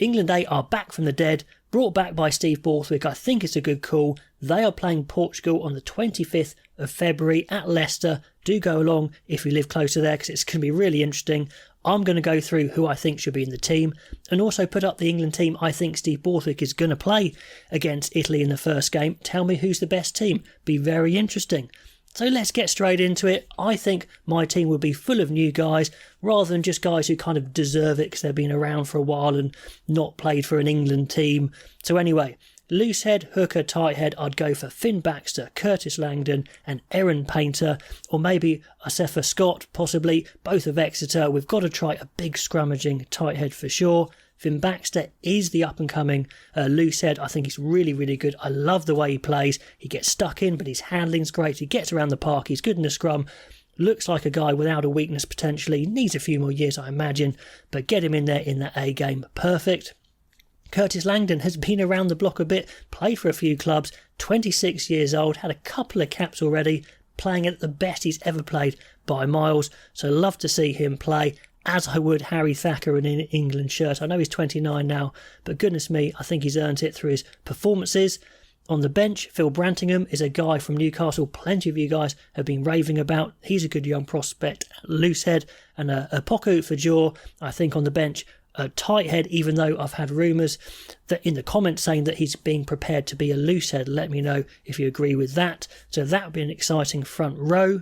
England A are back from the dead, brought back by Steve Borthwick. I think it's a good call. They are playing Portugal on the 25th of February at Leicester. Do go along if you live closer there, because it's going to be really interesting. I'm going to go through who I think should be in the team and also put up the England team I think Steve Borthwick is going to play against Italy in the first game. Tell me who's the best team. Be very interesting. So let's get straight into it. I think my team will be full of new guys rather than just guys who kind of deserve it because they've been around for a while and not played for an England team. So anyway, loose head, hooker, tight head, I'd go for Finn Baxter, Curtis Langdon and Aaron Painter, or maybe Asafa Scott, possibly, both of Exeter. We've got to try a big scrummaging tight head for sure. Finn Baxter is the up-and-coming loose head. I think he's really, really good. I love the way he plays. He gets stuck in, but his handling's great. He gets around the park. He's good in the scrum. Looks like a guy without a weakness potentially. Needs a few more years, I imagine, but get him in there in that A game. Perfect. Curtis Langdon has been around the block a bit, played for a few clubs, 26 years old, had a couple of caps already, playing at the best he's ever played by miles. So love to see him play, as I would Harry Thacker in an England shirt. I know he's 29 now, but goodness me, I think he's earned it through his performances. On the bench, Phil Brantingham is a guy from Newcastle. Plenty of you guys have been raving about. He's a good young prospect, loose head, and a Poku for jaw. I think on the bench, a tight head, even though I've had rumours that in the comments saying that he's being prepared to be a loose head. Let me know if you agree with that. So that would be an exciting front row.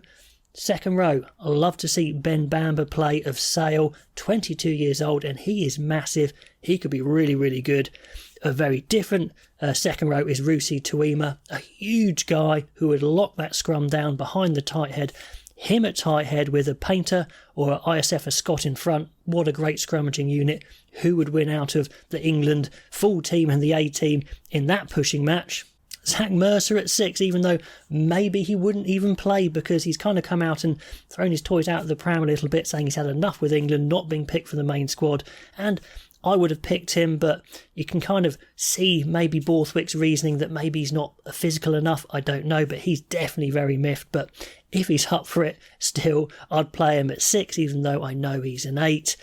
Second row, I love to see Ben Bamber play of Sale, 22 years old, and he is massive. He could be really, really good. A very different second row is Rusi Tuima, a huge guy who would lock that scrum down behind the tight head. Him at tight head with a Painter or ISF a Scott in front. What a great scrummaging unit. Who would win out of the England full team and the A team in that pushing match? Zach Mercer at 6, even though maybe he wouldn't even play because he's kind of come out and thrown his toys out of the pram a little bit, saying he's had enough with England, not being picked for the main squad. And I would have picked him, but you can kind of see maybe Borthwick's reasoning that maybe he's not physical enough. I don't know, but he's definitely very miffed. But if he's up for it, still, I'd play him at 6, even though I know he's an 8.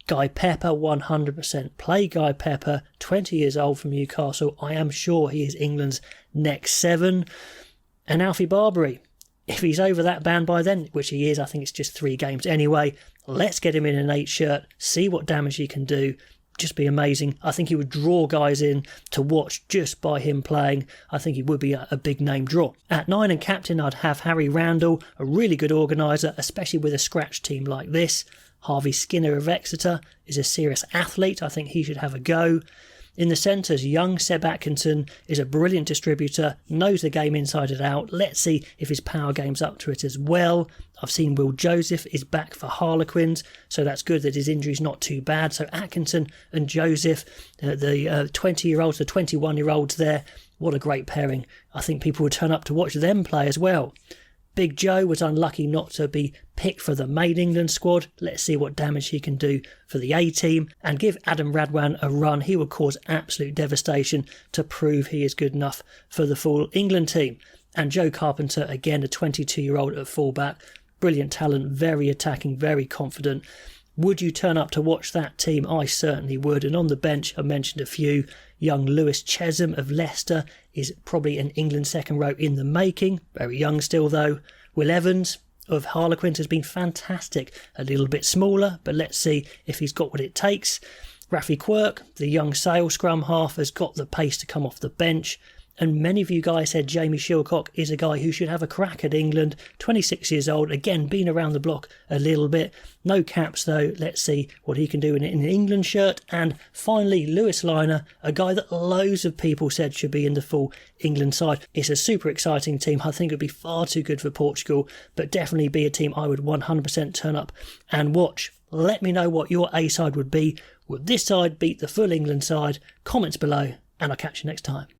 Guy Pepper, 100%. Play Guy Pepper, 20 years old from Newcastle. I am sure he is England's next 7. And Alfie Barbary, if he's over that band by then, which he is, I think it's just 3 games anyway, let's get him in an 8 shirt, see what damage he can do. Just be amazing. I think he would draw guys in to watch just by him playing. I think he would be a big name draw. At 9 and captain, I'd have Harry Randall, a really good organiser, especially with a scratch team like this. Harvey Skinner of Exeter is a serious athlete. I think he should have a go. In the centres, young Seb Atkinson is a brilliant distributor, knows the game inside and out. Let's see if his power game's up to it as well. I've seen Will Joseph is back for Harlequins, so that's good that his injury's not too bad. So Atkinson and Joseph, the 20-year-olds, the 21-year-olds there, what a great pairing. I think people would turn up to watch them play as well. Big Joe was unlucky not to be picked for the main England squad. Let's see what damage he can do for the A team and give Adam Radwan a run. He would cause absolute devastation to prove he is good enough for the full England team. And Joe Carpenter, again, a 22-year-old at fullback. Brilliant talent, very attacking, very confident. Would you turn up to watch that team? I certainly would. And on the bench, I mentioned a few. Young Lewis Chesham of Leicester is probably an England second row in the making. Very young still, though. Will Evans of Harlequins has been fantastic. A little bit smaller, but let's see if he's got what it takes. Rafi Quirk, the young Sale scrum half, has got the pace to come off the bench. And many of you guys said Jamie Shilcock is a guy who should have a crack at England. 26 years old, again, been around the block a little bit. No caps though. Let's see what he can do in an England shirt. And finally, Lewis Liner, a guy that loads of people said should be in the full England side. It's a super exciting team. I think it would be far too good for Portugal, but definitely be a team I would 100% turn up and watch. Let me know what your A side would be. Would this side beat the full England side? Comments below, and I'll catch you next time.